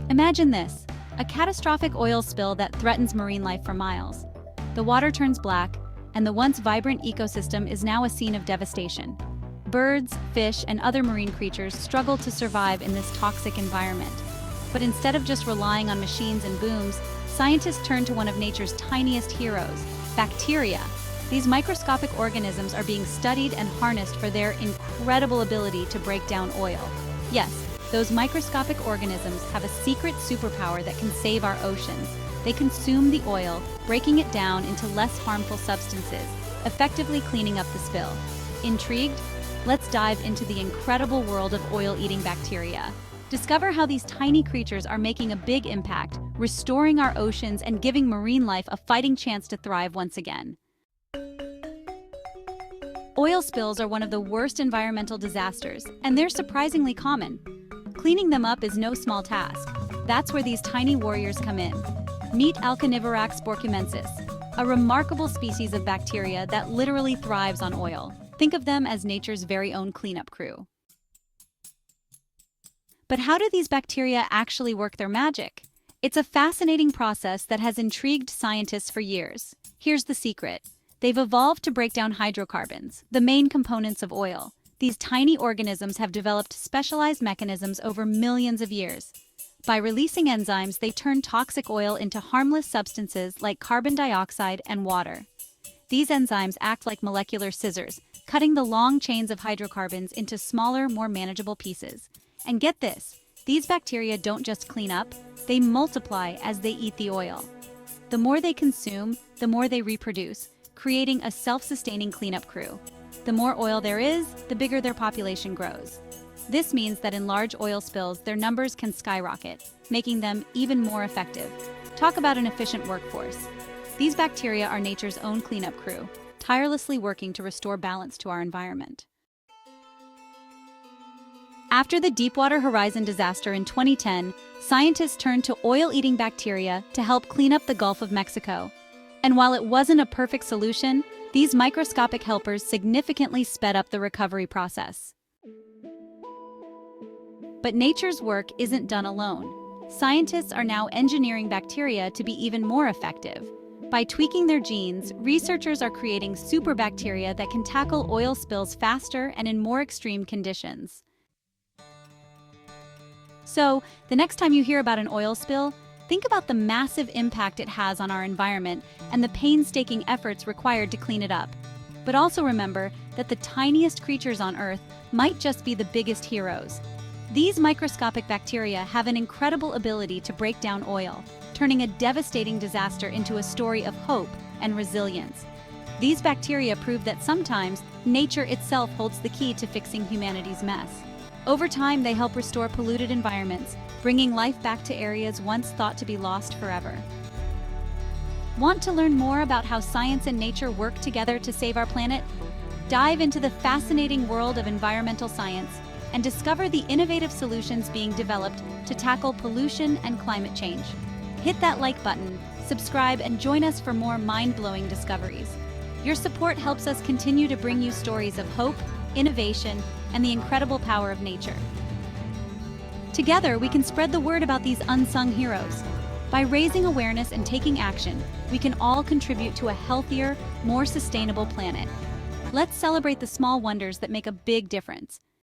Imagine this, a catastrophic oil spill that threatens marine life for miles. The water turns black, and the once vibrant ecosystem is now a scene of devastation. Birds, fish, and other marine creatures struggle to survive in this toxic environment. But instead of just relying on machines and booms, scientists turn to one of nature's tiniest heroes, bacteria. These microscopic organisms are being studied and harnessed for their incredible ability to break down oil. Yes, those microscopic organisms have a secret superpower that can save our oceans. They consume the oil, breaking it down into less harmful substances, effectively cleaning up the spill. Intrigued? Let's dive into the incredible world of oil-eating bacteria. Discover how these tiny creatures are making a big impact, restoring our oceans and giving marine life a fighting chance to thrive once again. Oil spills are one of the worst environmental disasters, and they're surprisingly common. Cleaning them up is no small task. That's where these tiny warriors come in. Meet Alcanivorax borkumensis, a remarkable species of bacteria that literally thrives on oil. Think of them as nature's very own cleanup crew. But how do these bacteria actually work their magic? It's a fascinating process that has intrigued scientists for years. Here's the secret. They've evolved to break down hydrocarbons, the main components of oil. These tiny organisms have developed specialized mechanisms over millions of years. By releasing enzymes, they turn toxic oil into harmless substances like carbon dioxide and water. These enzymes act like molecular scissors, cutting the long chains of hydrocarbons into smaller, more manageable pieces. And get this, these bacteria don't just clean up, they multiply as they eat the oil. The more they consume, the more they reproduce, creating a self-sustaining cleanup crew. The more oil there is, the bigger their population grows. This means that in large oil spills, their numbers can skyrocket, making them even more effective. Talk about an efficient workforce. These bacteria are nature's own cleanup crew, tirelessly working to restore balance to our environment. After the Deepwater Horizon disaster in 2010, scientists turned to oil-eating bacteria to help clean up the Gulf of Mexico. And while it wasn't a perfect solution, these microscopic helpers significantly sped up the recovery process. But nature's work isn't done alone. Scientists are now engineering bacteria to be even more effective. By tweaking their genes, researchers are creating superbacteria that can tackle oil spills faster and in more extreme conditions. So, the next time you hear about an oil spill, think about the massive impact it has on our environment and the painstaking efforts required to clean it up. But also remember that the tiniest creatures on Earth might just be the biggest heroes. These microscopic bacteria have an incredible ability to break down oil, turning a devastating disaster into a story of hope and resilience. These bacteria prove that sometimes nature itself holds the key to fixing humanity's mess. Over time, they help restore polluted environments, bringing life back to areas once thought to be lost forever. Want to learn more about how science and nature work together to save our planet? Dive into the fascinating world of environmental science and discover the innovative solutions being developed to tackle pollution and climate change. Hit that like button, subscribe, and join us for more mind-blowing discoveries. Your support helps us continue to bring you stories of hope, innovation, and the incredible power of nature. Together, we can spread the word about these unsung heroes. By raising awareness and taking action, we can all contribute to a healthier, more sustainable planet. Let's celebrate the small wonders that make a big difference.